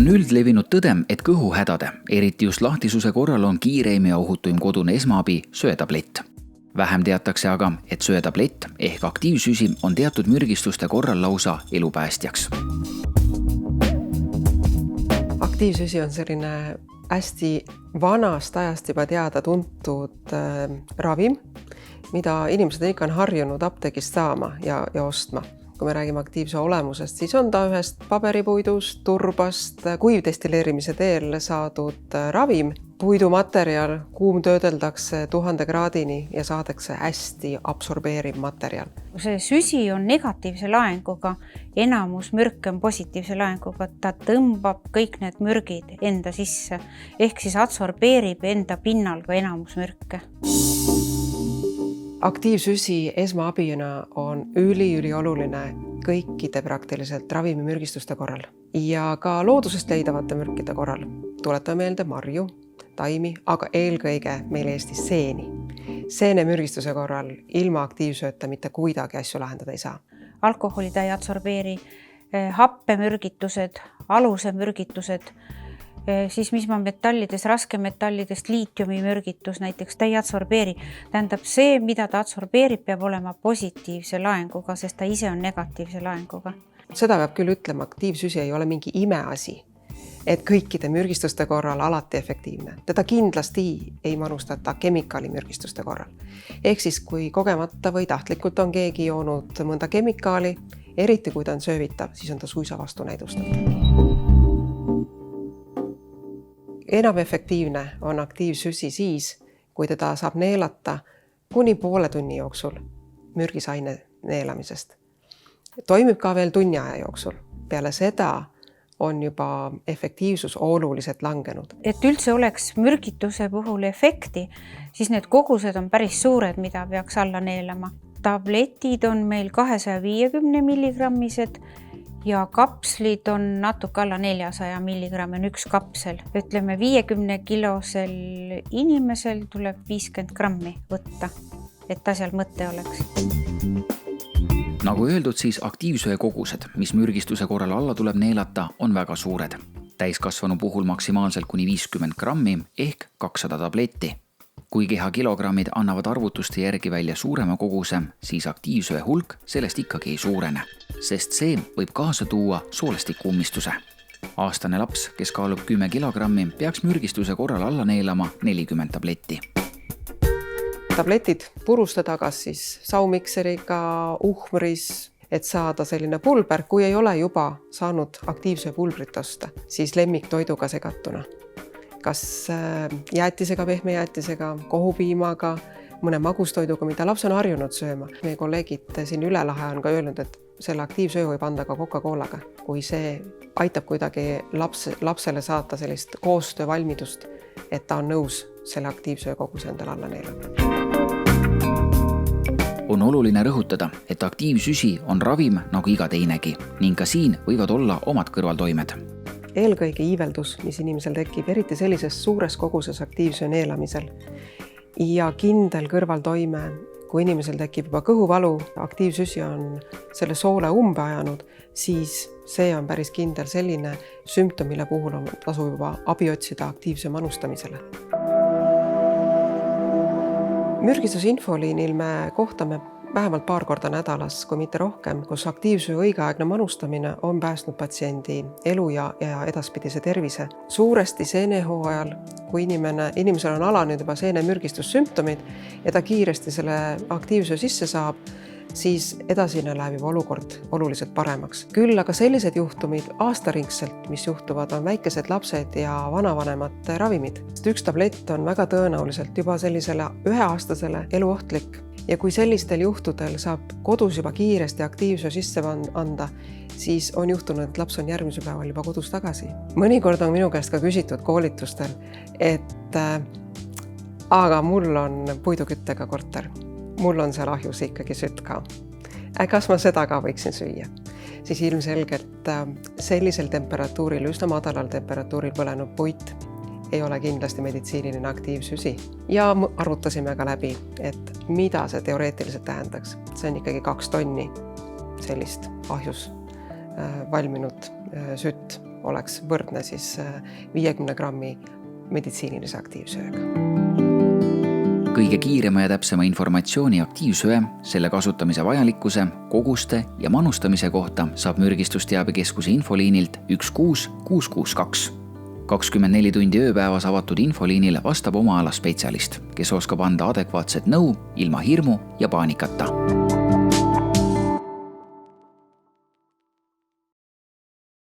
On üldlevinud tõde, et kõhuhädade, eriti just lahtisuse korral on kiireim ja ohutuim kodune esmaabi söetablett. Vähem teatakse aga, et söetablett ehk aktiivsüsi on teatud mürgistuste korral lausa elupäästjaks. Aktiivsüsi on selline hästi vanast ajast juba teada tuntud ravim, mida inimesed ikka on harjunud apteegist saama ja ostma. Kui me räägime aktiivse olemusest, siis on ta ühest paberipuidust, turbast, kuivdestilleerimise teel saadud ravim. Puidumaterjal kuumtöödeldakse 1000 kraadini ja saadakse hästi absorbeeriv materjal. See süsi on negatiivse laenguga, enamus mürke on positiivse laenguga, ta tõmbab kõik need mürgid enda sisse, ehk siis absorbeerib enda pinnal ka enamus mürke. Aktiivsüsi esmaabina on ülioluline kõikide praktiliselt ravimimürgistuste korral ja ka loodusest leidavate mürkide korral. Tuletame meelde marju, taimi, aga eelkõige meil Eestis seeni. Seenemürgistuse korral ilma aktiivsööta mitte kuidagi asju lahendada ei saa. Alkoholi ta ei absorbeeri, happemürgitused, alusemürgitused, siis mis ma metallides, raskemetallidest, liitiumimürgitus näiteks, ta ei absorbeeri. Tähendab, see, mida ta absorbeerib, peab olema positiivse laenguga, sest ta ise on negatiivse laenguga. Seda peab küll ütlema, aktiivsüsi ei ole mingi imeasi, et kõikide mürgistuste korral alati efektiivne. Teda kindlasti ei manustata kemikaalimürgistuste korral. Ehk siis, kui kogemata või tahtlikult on keegi joonud mõnda kemikaali, eriti kui ta on söövitav, siis on ta suisa vastunäidustav. Enam efektiivne on aktiivsüsi siis, kui teda saab neelata kuni poole tunni jooksul mürgisaine neelamisest. Toimib ka veel tunni aja jooksul. Peale seda on juba efektiivsus oluliselt langenud. Et üldse oleks mürgituse puhul efekti, siis need kogused on päris suured, mida peaks alla neelama. Tabletid on meil 250 milligrammised ja kapslid on natuke alla 400 milligrammi on üks kapsel. Ütleme, 50-kilosel inimesel tuleb 50 grammi võtta, et ta seal mõte oleks. Nagu öeldud, siis aktiivsöe kogused, mis mürgistuse korral alla tuleb neelata, on väga suured. Täiskasvanu puhul maksimaalselt kuni 50 grammi ehk 200 tabletti. Kui keha kilogrammid annavad arvutuste järgi välja suurema koguse, siis aktiivsöe hulk sellest ikkagi ei suurene, sest see võib kaasa tuua soolestiku ummistuse. Aastane laps, kes kaalub 10 kilogrammi, peaks mürgistuse korral alla neelama 40 tabletti. Tabletid purustada kas siis saumikseriga, uhmris, et saada selline pulber, kui ei ole juba saanud aktiivsöe pulbrit osta, siis lemmiktoiduga segatuna. Kas jäätisega, pehme jäätisega, kohupiimaga, mõne magustoiduga, mida laps on harjunud sööma. Meie kolleegid siin üle lahe on ka öelnud, et selle aktiivsöö võib anda ka Coca-Colaga, kui see aitab kuidagi lapsele saata sellist koostöövalmidust, et ta on nõus selle aktiivsöö koguse endale alla neelama. On oluline rõhutada, et aktiivsüsi on ravim nagu iga teinegi ning ka siin võivad olla omad kõrvaltoimed. Eelkõige iiveldus, mis inimesel tekib, eriti sellises suures koguses aktiivsöö neelamisel ja kindel kõrvaltoime, kui inimesel tekib juba kõhuvalu, aktiivsüsi on selle soole umbe ajanud, siis see on päris kindel selline sümptom, mille puhul on tasu juba abi otsida aktiivsöö manustamisele. Mürgistusinfoliinil me kohtame vähemalt paar korda nädalas, kui mitte rohkem, kus aktiivsöö õigeaegne manustamine on päästnud patsiendi elu ja edaspidise tervise. Suuresti seenehooajal, kui inimesel on alanud juba seenemürgistussümptomid ja ta kiiresti selle aktiivsöö sisse saab, siis edasine läheb juba olukord oluliselt paremaks. Küll aga sellised juhtumid aastaringselt, mis juhtuvad, on väikesed lapsed ja vanavanemad ravimid. Üks tablett on väga tõenäoliselt juba sellisele 1-aastasele eluohtlik. Ja kui sellistel juhtudel saab kodus juba kiiresti aktiivsöö sisse anda, siis on juhtunud, et laps on järgmise päeval juba kodus tagasi. Mõnikord on minu käest ka küsitud koolitustel, et aga mul on puiduküttega korter, mul on seal ahjus ikkagi sütt ka. Kas ma seda ka võiksin süüa? Siis ilmselgelt sellisel temperatuuril, üsna madalal temperatuuril põlenud puit ei ole kindlasti meditsiiniline aktiivsüsi. Ja arvutasime ka läbi, et mida see teoreetiliselt tähendaks. See on ikkagi 2 tonni sellist ahjus valminud sütt. oleks võrdne siis 50 grammi meditsiinilise aktiivsööga. Kõige kiirema ja täpsema informatsiooni aktiivsöe, selle kasutamise vajalikkuse, koguste ja manustamise kohta saab mürgistusteabekeskuse infoliinilt 16662. 24 tundi ööpäevas avatud infoliinil vastab oma ala spetsialist, kes oskab anda adekvaatset nõu ilma hirmu ja paanikata.